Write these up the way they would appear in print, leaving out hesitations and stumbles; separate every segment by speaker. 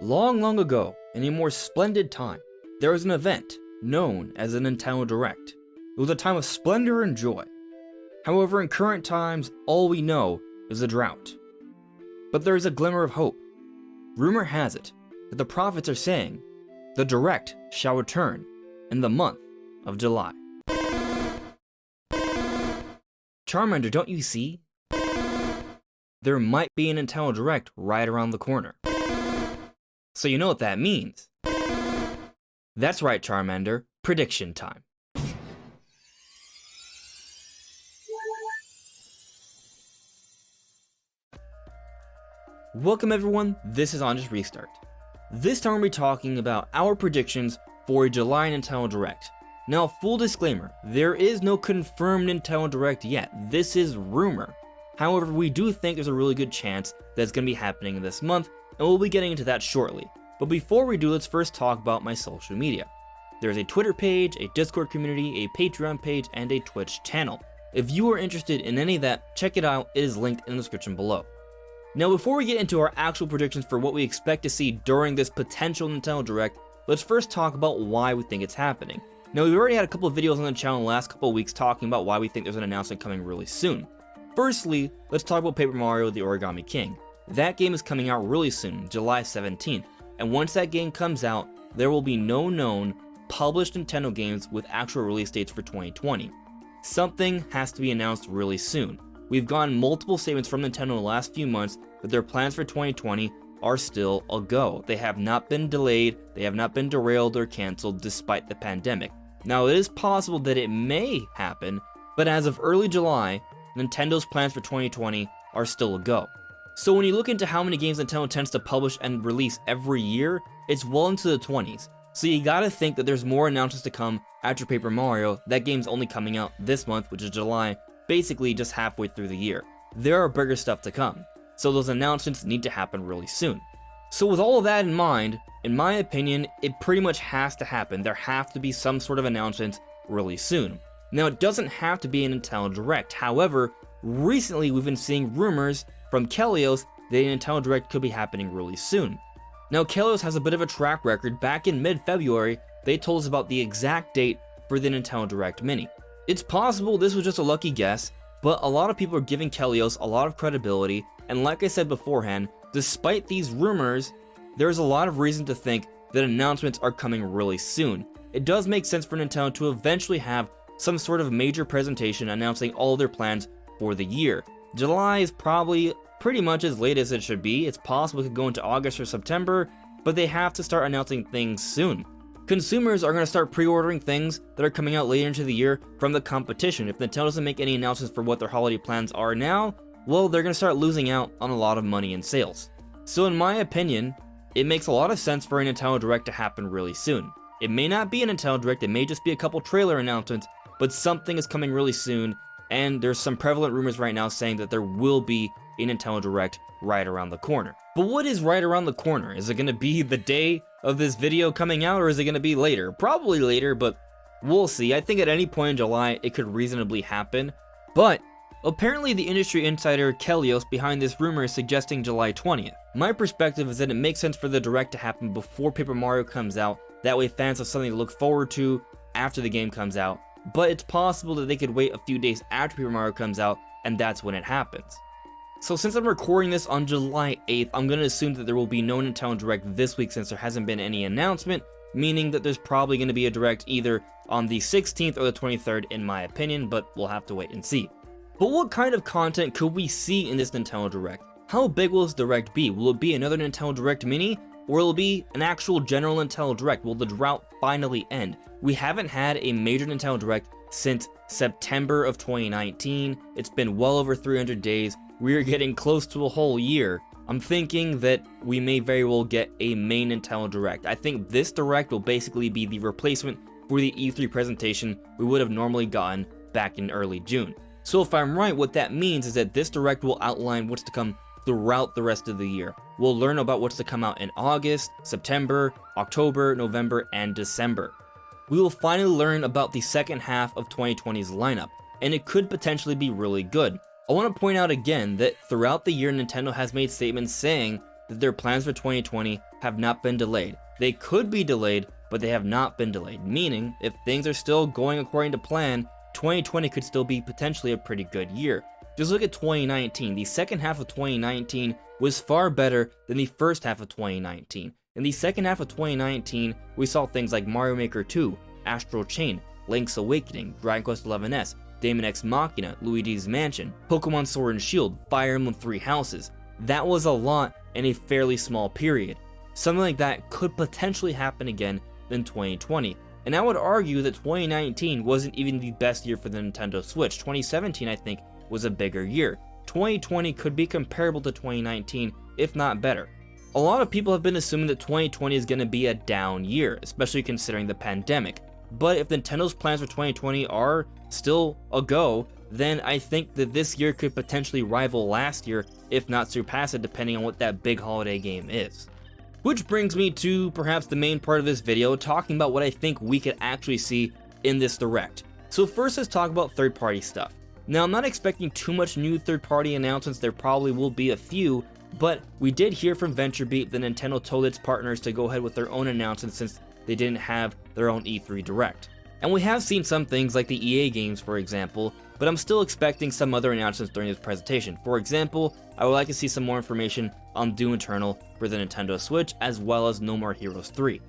Speaker 1: Long, long ago, in a more splendid time, there was an event known as a Nintendo Direct. It was a time of splendor and joy. However, in current times, all we know is a drought. But there is a glimmer of hope. Rumor has it that the prophets are saying the Direct shall return in the month of July. Charmander, don't you see? There might be a Nintendo Direct right around the corner. So you know what that means. That's right, Charmander, prediction time. Welcome everyone, this is On Just Restart. This time we'll be talking about our predictions for a July Nintendo Direct. Now, full disclaimer, there is no confirmed Nintendo Direct yet, this is rumor. However, we do think there's a really good chance that it's going to be happening this month, and we'll be getting into that shortly. But before we do, let's first talk about my social media. There's a Twitter page, a Discord community, a Patreon page, and a Twitch channel. If you are interested in any of that, check it out, it is linked in the description below. Now, before we get into our actual predictions for what we expect to see during this potential Nintendo Direct, let's first talk about why we think it's happening. Now, we've already had a couple of videos on the channel in the last couple of weeks talking about why we think there's an announcement coming really soon. Firstly, let's talk about Paper Mario: The Origami King. That game is coming out really soon, July 17th, and once that game comes out, there will be no known published Nintendo games with actual release dates for 2020. Something has to be announced really soon. We've gotten multiple statements from Nintendo in the last few months that their plans for 2020 are still a go. They have not been delayed, they have not been derailed or cancelled despite the pandemic. Now, it is possible that it may happen, but as of early July, Nintendo's plans for 2020 are still a go. So when you look into how many games Nintendo tends to publish and release every year, it's well into the 20s. So you gotta think that there's more announcements to come after Paper Mario. That game's only coming out this month, which is July, basically just halfway through the year. There are bigger stuff to come, so those announcements need to happen really soon. So with all of that in mind, in my opinion, it pretty much has to happen. There have to be some sort of announcements really soon. Now, it doesn't have to be a Nintendo Direct. However, recently we've been seeing rumors from Kelios that a Nintendo Direct could be happening really soon. Now, Kelios has a bit of a track record. Back in mid-February, they told us about the exact date for the Nintendo Direct Mini. It's possible this was just a lucky guess, but a lot of people are giving Kelios a lot of credibility, and like I said beforehand, despite these rumors, there's a lot of reason to think that announcements are coming really soon. It does make sense for Nintendo to eventually have some sort of major presentation announcing all of their plans for the year. July is probably pretty much as late as it should be. It's possible it could go into August or September, but they have to start announcing things soon. Consumers are going to start pre-ordering things that are coming out later into the year from the competition. If Nintendo doesn't make any announcements for what their holiday plans are now, well, they're going to start losing out on a lot of money in sales. So in my opinion, it makes a lot of sense for a Nintendo Direct to happen really soon. It may not be a Nintendo Direct, it may just be a couple trailer announcements, but something is coming really soon, and there's some prevalent rumors right now saying that there will be a Nintendo Direct right around the corner. But what is right around the corner? Is it going to be the day of this video coming out, or is it going to be later? Probably later, but we'll see. I think at any point in July, it could reasonably happen. But apparently the industry insider Kelios behind this rumor is suggesting July 20th. My perspective is that it makes sense for the Direct to happen before Paper Mario comes out. That way fans have something to look forward to after the game comes out. But it's possible that they could wait a few days after Paper Mario comes out, and that's when it happens. So since I'm recording this on July 8th, I'm going to assume that there will be no Nintendo Direct this week since there hasn't been any announcement, meaning that there's probably going to be a Direct either on the 16th or the 23rd in my opinion, but we'll have to wait and see. But what kind of content could we see in this Nintendo Direct? How big will this Direct be? Will it be another Nintendo Direct Mini? Or will it be an actual general Nintendo Direct? Will the drought finally end? We haven't had a major Nintendo Direct since September of 2019. It's been well over 300 days. We're getting close to a whole year. I'm thinking that we may very well get a main Nintendo Direct. I think this Direct will basically be the replacement for the E3 presentation we would have normally gotten back in early June. So if I'm right, what that means is that this Direct will outline what's to come throughout the rest of the year. We'll learn about what's to come out in August, September, October, November, and December. We will finally learn about the second half of 2020's lineup, and it could potentially be really good. I want to point out again that throughout the year, Nintendo has made statements saying that their plans for 2020 have not been delayed. They could be delayed, but they have not been delayed, meaning if things are still going according to plan, 2020 could still be potentially a pretty good year. Just look at 2019. The second half of 2019 was far better than the first half of 2019. In the second half of 2019, we saw things like Mario Maker 2, Astral Chain, Link's Awakening, Dragon Quest XI's, Daemon X Machina, Luigi's Mansion, Pokemon Sword and Shield, Fire Emblem Three Houses. That was a lot in a fairly small period. Something like that could potentially happen again in 2020. And I would argue that 2019 wasn't even the best year for the Nintendo Switch. 2017, I think, was a bigger year. 2020 could be comparable to 2019, if not better. A lot of people have been assuming that 2020 is going to be a down year, especially considering the pandemic. But if Nintendo's plans for 2020 are still a go, then I think that this year could potentially rival last year, if not surpass it, depending on what that big holiday game is. Which brings me to perhaps the main part of this video, talking about what I think we could actually see in this Direct. So first, let's talk about third-party stuff. Now, I'm not expecting too much new third-party announcements, there probably will be a few, but we did hear from VentureBeat that Nintendo told its partners to go ahead with their own announcements since they didn't have their own E3 Direct. And we have seen some things like the EA games, for example, but I'm still expecting some other announcements during this presentation. For example, I would like to see some more information on Doom Eternal for the Nintendo Switch, as well as No More Heroes 3.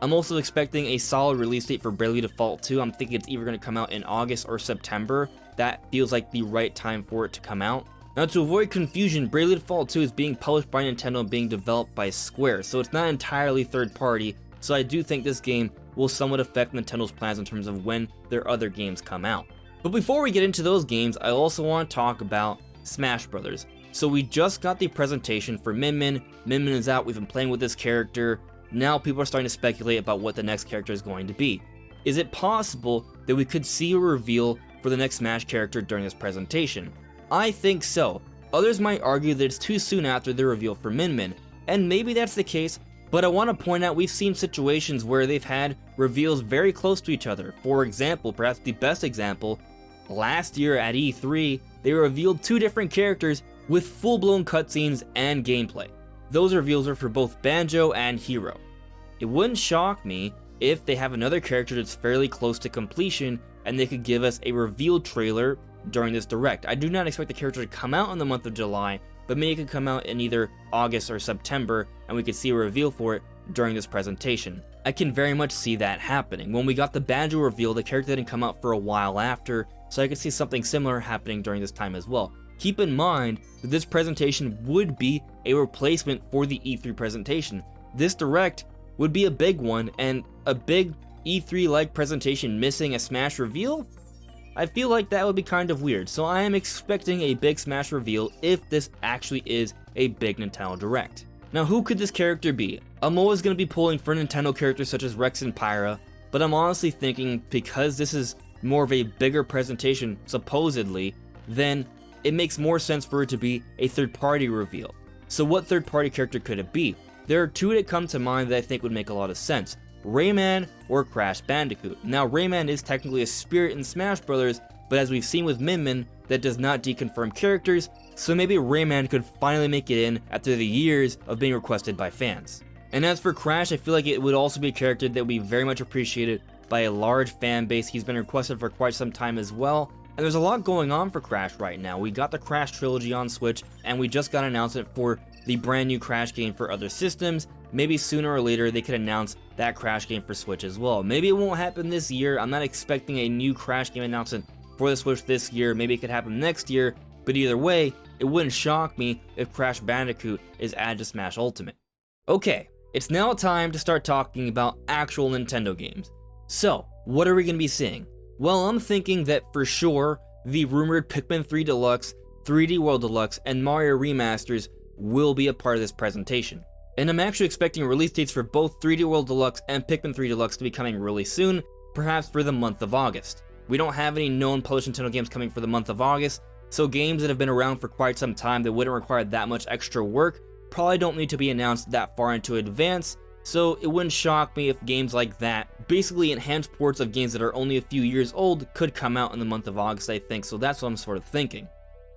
Speaker 1: I'm also expecting a solid release date for Bravely Default 2. I'm thinking it's either going to come out in August or September. That feels like the right time for it to come out. Now, to avoid confusion, Bravely Default 2 is being published by Nintendo and being developed by Square, so it's not entirely third party, so I do think this game will somewhat affect Nintendo's plans in terms of when their other games come out. But before we get into those games, I also want to talk about Smash Bros. So we just got the presentation for Min Min. Min Min is out, we've been playing with this character. Now people are starting to speculate about what the next character is going to be. Is it possible that we could see a reveal for the next Smash character during this presentation? I think so. Others might argue that it's too soon after the reveal for Min Min, and maybe that's the case, but I want to point out we've seen situations where they've had reveals very close to each other. For example, perhaps the best example, last year at E3, they revealed two different characters with full-blown cutscenes and gameplay. Those reveals are for both Banjo and Hero. It wouldn't shock me if they have another character that's fairly close to completion and they could give us a reveal trailer during this Direct. I do not expect the character to come out in the month of July, but maybe it could come out in either August or September and we could see a reveal for it during this presentation. I can very much see that happening. When we got the Banjo reveal, the character didn't come out for a while after, so I could see something similar happening during this time as well. Keep in mind that this presentation would be a replacement for the E3 presentation. This Direct would be a big one, and a big E3-like presentation missing a Smash reveal? I feel like that would be kind of weird, so I am expecting a big Smash reveal if this actually is a big Nintendo Direct. Now, who could this character be? I'm always going to be pulling for Nintendo characters such as Rex and Pyra, but I'm honestly thinking because this is more of a bigger presentation, supposedly, then it makes more sense for it to be a third-party reveal. So what third-party character could it be? There are two that come to mind that I think would make a lot of sense. Rayman or Crash Bandicoot. Now, Rayman is technically a spirit in Smash Bros., but as we've seen with Min Min, that does not deconfirm characters, so maybe Rayman could finally make it in after the years of being requested by fans. And as for Crash, I feel like it would also be a character that would be very much appreciated by a large fan base. He's been requested for quite some time as well, and there's a lot going on for Crash right now. We got the Crash trilogy on Switch, and we just got an announcement for the brand new Crash game for other systems. Maybe sooner or later they could announce that Crash game for Switch as well. Maybe it won't happen this year. I'm not expecting a new Crash game announcement for the Switch this year. Maybe it could happen next year, but either way, it wouldn't shock me if Crash Bandicoot is added to Smash Ultimate. Okay, it's now time to start talking about actual Nintendo games. So, what are we going to be seeing? Well, I'm thinking that for sure, the rumored Pikmin 3 Deluxe, 3D World Deluxe, and Mario Remasters will be a part of this presentation. And I'm actually expecting release dates for both 3D World Deluxe and Pikmin 3 Deluxe to be coming really soon, perhaps for the month of August. We don't have any known published Nintendo games coming for the month of August, so games that have been around for quite some time that wouldn't require that much extra work probably don't need to be announced that far into advance, so it wouldn't shock me if games like that, basically enhanced ports of games that are only a few years old, could come out in the month of August, I think, so that's what I'm sort of thinking.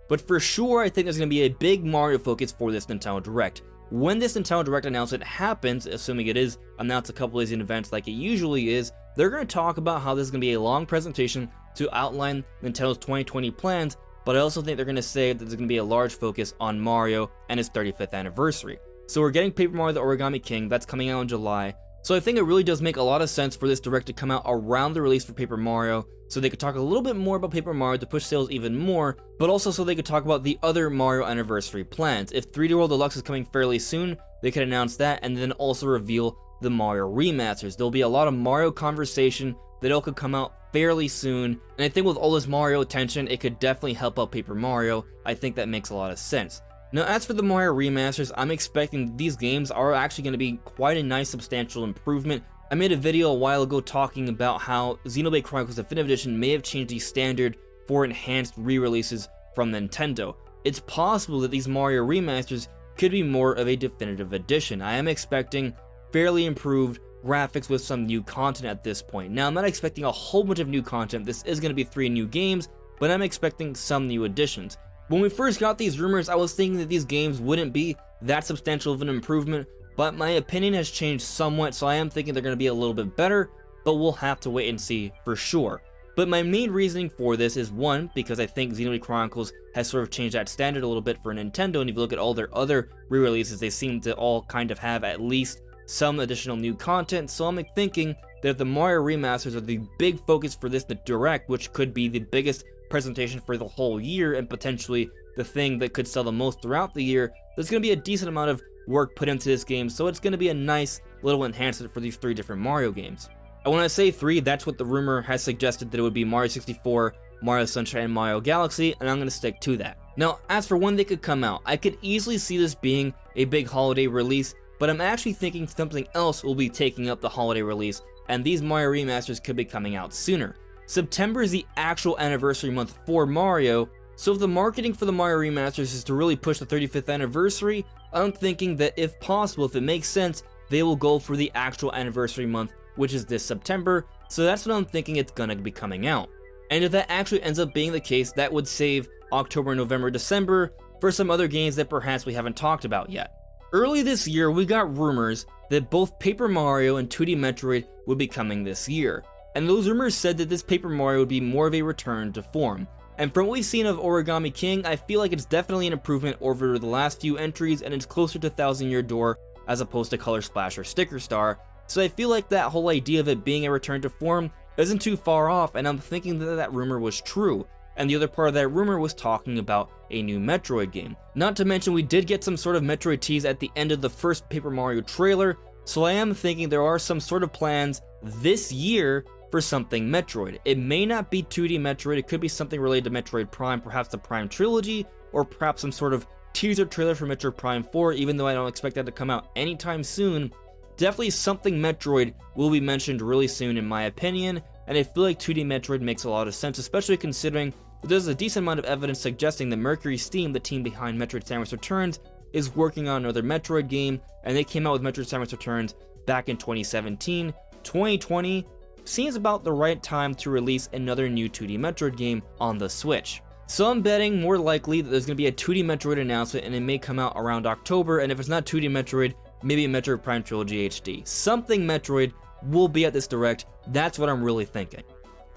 Speaker 1: But for sure, I think there's going to be a big Mario focus for this Nintendo Direct. when this Nintendo Direct announcement happens, assuming it is announced a couple days in advance like it usually is, they're going to talk about how this is going to be a long presentation to outline Nintendo's 2020 plans, but I also think they're going to say that there's going to be a large focus on Mario and its 35th anniversary. So we're getting Paper Mario the Origami King, that's coming out in July. So I think it really does make a lot of sense for this Direct to come out around the release for Paper Mario, so they could talk a little bit more about Paper Mario to push sales even more, but also so they could talk about the other Mario anniversary plans. If 3D World Deluxe is coming fairly soon, they could announce that and then also reveal the Mario remasters. There'll be a lot of Mario conversation that all could come out fairly soon, and I think with all this Mario attention, it could definitely help out Paper Mario. I think that makes a lot of sense. Now, as for the Mario remasters, I'm expecting these games are actually going to be quite a nice substantial improvement. I made a video a while ago talking about how Xenoblade Chronicles Definitive Edition may have changed the standard for enhanced re-releases from Nintendo. It's possible that these Mario remasters could be more of a definitive edition. I am expecting fairly improved graphics with some new content at this point. Now, I'm not expecting a whole bunch of new content. This is going to be 3 new games, but I'm expecting some new additions. When we first got these rumors, I was thinking that these games wouldn't be that substantial of an improvement, but my opinion has changed somewhat, so I am thinking they're going to be a little bit better, but we'll have to wait and see for sure. But my main reasoning for this is, one, because I think Xenoblade Chronicles has sort of changed that standard a little bit for Nintendo, and if you look at all their other re-releases, they seem to all kind of have at least some additional new content, so I'm thinking that if the Mario remasters are the big focus for this Direct, which could be the biggest presentation for the whole year and potentially the thing that could sell the most throughout the year, there's going to be a decent amount of work put into this game, so it's going to be a nice little enhancement for these 3 different Mario games. And when I say 3, that's what the rumor has suggested, that it would be Mario 64, Mario Sunshine, and Mario Galaxy, and I'm going to stick to that. Now, as for when they could come out, I could easily see this being a big holiday release, but I'm actually thinking something else will be taking up the holiday release, and these Mario remasters could be coming out sooner. September is the actual anniversary month for Mario, so if the marketing for the Mario remasters is to really push the 35th anniversary, I'm thinking that if possible, if it makes sense, they will go for the actual anniversary month, which is this September, so that's what I'm thinking it's gonna be coming out. And if that actually ends up being the case, that would save October, November, December for some other games that perhaps we haven't talked about yet. Early this year, we got rumors that both Paper Mario and 2D Metroid would be coming this year, and those rumors said that this Paper Mario would be more of a return to form. And from what we've seen of Origami King, I feel like it's definitely an improvement over the last few entries, and it's closer to Thousand Year Door as opposed to Color Splash or Sticker Star, so I feel like that whole idea of it being a return to form isn't too far off, and I'm thinking that that rumor was true. And the other part of that rumor was talking about a new Metroid game. Not to mention, we did get some sort of Metroid tease at the end of the first Paper Mario trailer, so I am thinking there are some sort of plans this year for something Metroid. It may not be 2D Metroid, it could be something related to Metroid Prime, perhaps the Prime Trilogy, or perhaps some sort of teaser trailer for Metroid Prime 4, even though I don't expect that to come out anytime soon. Definitely something Metroid will be mentioned really soon in my opinion, and I feel like 2D Metroid makes a lot of sense, especially considering that there's a decent amount of evidence suggesting that Mercury Steam, the team behind Metroid Samus Returns, is working on another Metroid game, and they came out with Metroid Samus Returns back in 2017. 2020 seems about the right time to release another new 2D Metroid game on the Switch. So I'm betting more likely that there's going to be a 2D Metroid announcement, and it may come out around October, and if it's not 2D Metroid, maybe a Metroid Prime Trilogy HD. Something Metroid will be at this Direct, that's what I'm really thinking.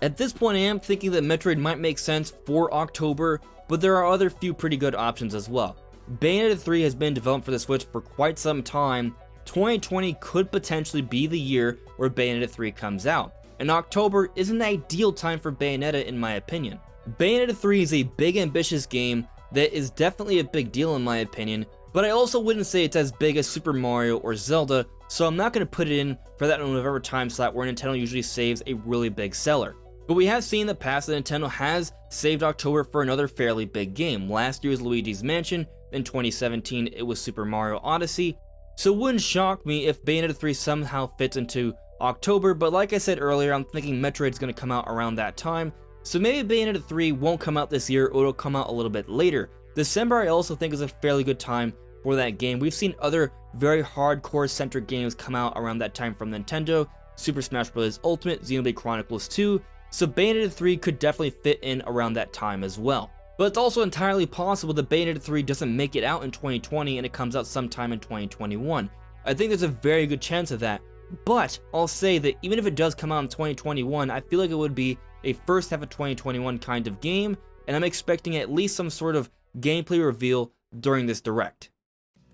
Speaker 1: At this point I am thinking that Metroid might make sense for October, but there are other few pretty good options as well. Bayonetta 3 has been developed for the Switch for quite some time. 2020 could potentially be the year where Bayonetta 3 comes out, and October is an ideal time for Bayonetta in my opinion. Bayonetta 3 is a big ambitious game that is definitely a big deal in my opinion, but I also wouldn't say it's as big as Super Mario or Zelda, so I'm not going to put it in for that November time slot where Nintendo usually saves a really big seller. But we have seen in the past that Nintendo has saved October for another fairly big game. Last year was Luigi's Mansion, in 2017 it was Super Mario Odyssey, so it wouldn't shock me if Bayonetta 3 somehow fits into October, but like I said earlier, I'm thinking Metroid's going to come out around that time, so maybe Bayonetta 3 won't come out this year, or it'll come out a little bit later. December I also think is a fairly good time for that game. We've seen other very hardcore centric games come out around that time from Nintendo, Super Smash Bros. Ultimate, Xenoblade Chronicles 2, so Bayonetta 3 could definitely fit in around that time as well. But it's also entirely possible that Bayonetta 3 doesn't make it out in 2020 and it comes out sometime in 2021. I think there's a very good chance of that, but I'll say that even if it does come out in 2021, I feel like it would be a first half of 2021 kind of game, and I'm expecting at least some sort of gameplay reveal during this direct.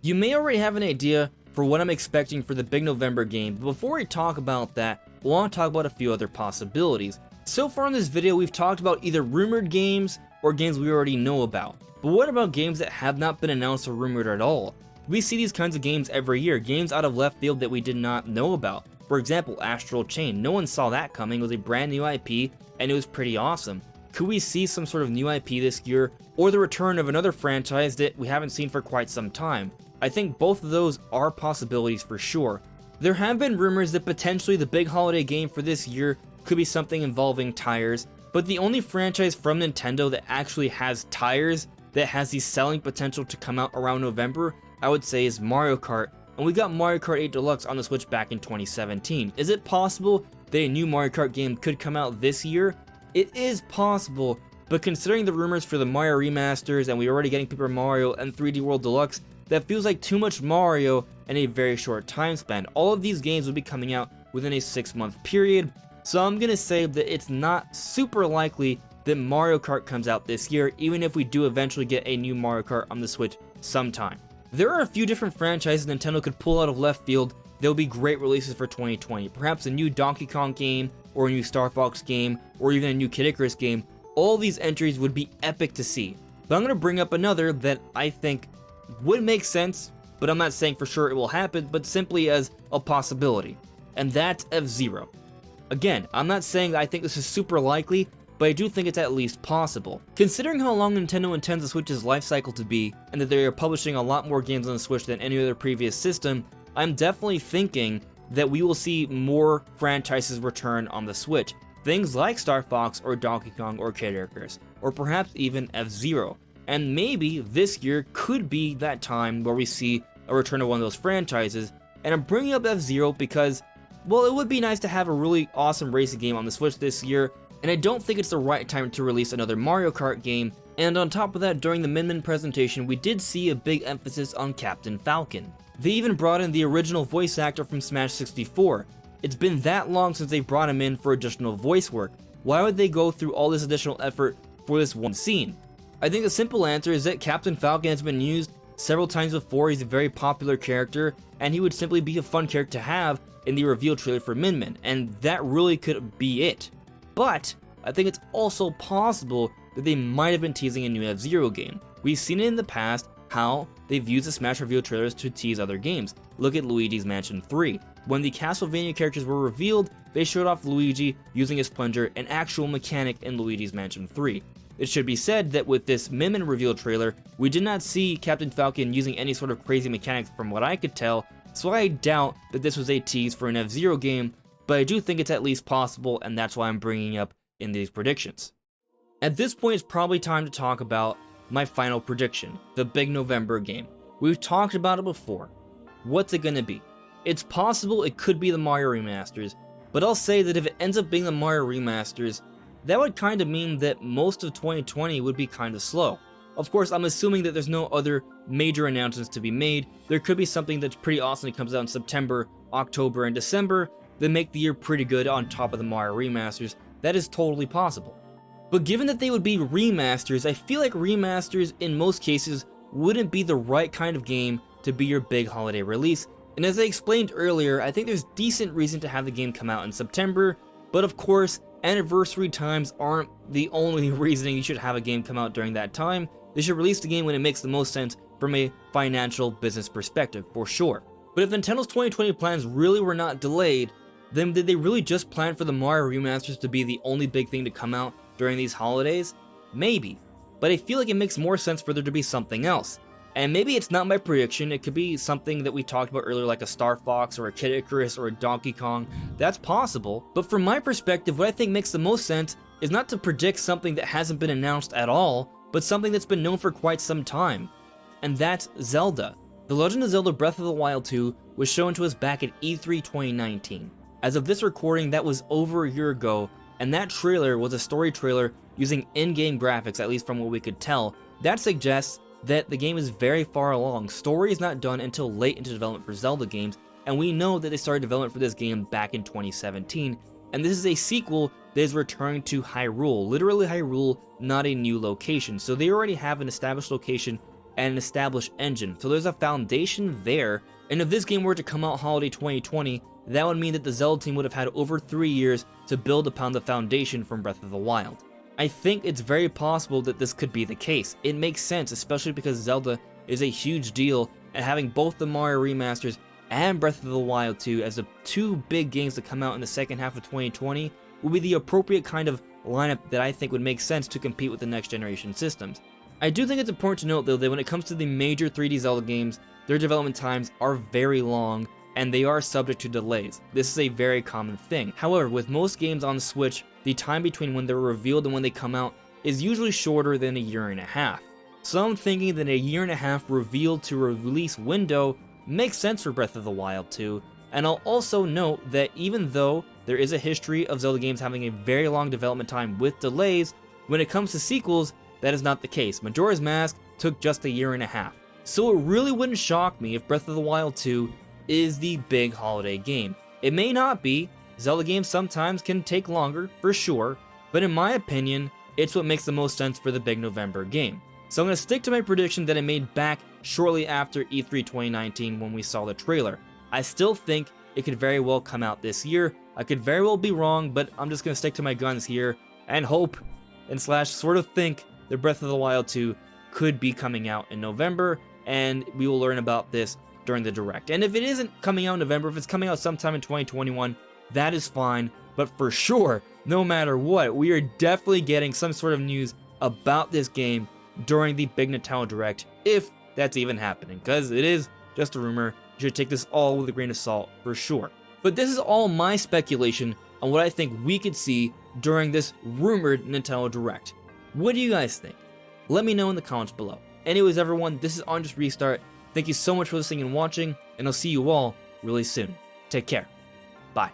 Speaker 1: You may already have an idea for what I'm expecting for the big November game, but before we talk about that, I want to talk about a few other possibilities. So far in this video, we've talked about either rumored games or games we already know about. But what about games that have not been announced or rumored at all? We see these kinds of games every year, games out of left field that we did not know about. For example, Astral Chain. No one saw that coming. It was a brand new IP, and it was pretty awesome. Could we see some sort of new IP this year, or the return of another franchise that we haven't seen for quite some time? I think both of those are possibilities for sure. There have been rumors that potentially the big holiday game for this year could be something involving tires, but the only franchise from Nintendo that actually has tires that has the selling potential to come out around November, I would say, is Mario Kart, and we got Mario Kart 8 Deluxe on the Switch back in 2017. Is it possible that a new Mario Kart game could come out this year? It is possible, but considering the rumors for the Mario remasters and we're already getting Paper Mario and 3D World Deluxe, that feels like too much Mario in a very short time span. All of these games will be coming out within a 6-month period, so I'm gonna say that it's not super likely that Mario Kart comes out this year, even if we do eventually get a new Mario Kart on the Switch sometime. There are a few different franchises Nintendo could pull out of left field that will be great releases for 2020. Perhaps a new Donkey Kong game, or a new Star Fox game, or even a new Kid Icarus game. All these entries would be epic to see. But I'm gonna bring up another that I think would make sense, but I'm not saying for sure it will happen, but simply as a possibility, and that's F-Zero. Again, I'm not saying that I think this is super likely, but I do think it's at least possible. Considering how long Nintendo intends the Switch's life cycle to be, and that they are publishing a lot more games on the Switch than any other previous system, I'm definitely thinking that we will see more franchises return on the Switch. Things like Star Fox or Donkey Kong or Kid Icarus, or perhaps even F-Zero. And maybe this year could be that time where we see a return of one of those franchises. And I'm bringing up F-Zero because, well, it would be nice to have a really awesome racing game on the Switch this year, and I don't think it's the right time to release another Mario Kart game. And on top of that, during the Min presentation, we did see a big emphasis on Captain Falcon. They even brought in the original voice actor from Smash 64. It's been that long since they brought him in for additional voice work. Why would they go through all this additional effort for this one scene? I think the simple answer is that Captain Falcon has been used several times before. He's a very popular character, and he would simply be a fun character to have in the reveal trailer for Min, and that really could be it. But I think it's also possible that they might have been teasing a new F-Zero game. We've seen it in the past how they've used the Smash reveal trailers to tease other games. Look at Luigi's Mansion 3. When the Castlevania characters were revealed, they showed off Luigi using his plunger, an actual mechanic in Luigi's Mansion 3. It should be said that with this Min reveal trailer, we did not see Captain Falcon using any sort of crazy mechanics from what I could tell, so I doubt that this was a tease for an F-Zero game, but I do think it's at least possible, and that's why I'm bringing up in these predictions. At this point, it's probably time to talk about my final prediction, the big November game. We've talked about it before. What's it gonna be? It's possible it could be the Mario remasters, but I'll say that if it ends up being the Mario remasters, that would kind of mean that most of 2020 would be kind of slow. Of course, I'm assuming that there's no other major announcements to be made. There could be something that's pretty awesome that comes out in September, October, and December that make the year pretty good on top of the Mario remasters. That is totally possible. But given that they would be remasters, I feel like remasters in most cases wouldn't be the right kind of game to be your big holiday release. And as I explained earlier, I think there's decent reason to have the game come out in September, but of course, anniversary times aren't the only reason you should have a game come out during that time. They should release the game when it makes the most sense from a financial business perspective, for sure. But if Nintendo's 2020 plans really were not delayed, then did they really just plan for the Mario remasters to be the only big thing to come out during these holidays? Maybe. But I feel like it makes more sense for there to be something else. And maybe it's not my prediction, it could be something that we talked about earlier like a Star Fox or a Kid Icarus or a Donkey Kong. That's possible. But from my perspective, what I think makes the most sense is not to predict something that hasn't been announced at all, but something that's been known for quite some time. And that's Zelda. The Legend of Zelda Breath of the Wild 2 was shown to us back at E3 2019. As of this recording, that was over a year ago, and that trailer was a story trailer using in-game graphics, at least from what we could tell. That suggests that the game is very far along. Story is not done until late into development for Zelda games, and we know that they started development for this game back in 2017, and this is a sequel that is returning to Hyrule, literally Hyrule, not a new location. So they already have an established location and an established engine, so there's a foundation there, and if this game were to come out holiday 2020, that would mean that the Zelda team would have had over 3 years to build upon the foundation from Breath of the Wild. I think it's very possible that this could be the case. It makes sense, especially because Zelda is a huge deal, and having both the Mario remasters and Breath of the Wild 2 as the two big games to come out in the second half of 2020 will be the appropriate kind of lineup that I think would make sense to compete with the next generation systems. I do think it's important to note though that when it comes to the major 3D Zelda games, their development times are very long and they are subject to delays. This is a very common thing. However, with most games on the Switch, the time between when they're revealed and when they come out is usually shorter than a year and a half. So I'm thinking that a year and a half revealed to release window makes sense for Breath of the Wild 2, and I'll also note that even though there is a history of Zelda games having a very long development time with delays, when it comes to sequels, that is not the case. Majora's Mask took just a year and a half. So it really wouldn't shock me if Breath of the Wild 2 is the big holiday game. It may not be. Zelda games sometimes can take longer, for sure, but in my opinion, it's what makes the most sense for the big November game. So I'm going to stick to my prediction that I made back shortly after E3 2019 when we saw the trailer. I still think it could very well come out this year. I could very well be wrong, but I'm just going to stick to my guns here and hope and slash sort of think that Breath of the Wild 2 could be coming out in November, and we will learn about this during the Direct. And if it isn't coming out in November, if it's coming out sometime in 2021, that is fine, but for sure, no matter what, we are definitely getting some sort of news about this game during the big Nintendo Direct, if that's even happening, because it is just a rumor. You should take this all with a grain of salt, for sure. But this is all my speculation on what I think we could see during this rumored Nintendo Direct. What do you guys think? Let me know in the comments below. Anyways, everyone, this is On Just Restart. Thank you so much for listening and watching, and I'll see you all really soon. Take care. Bye.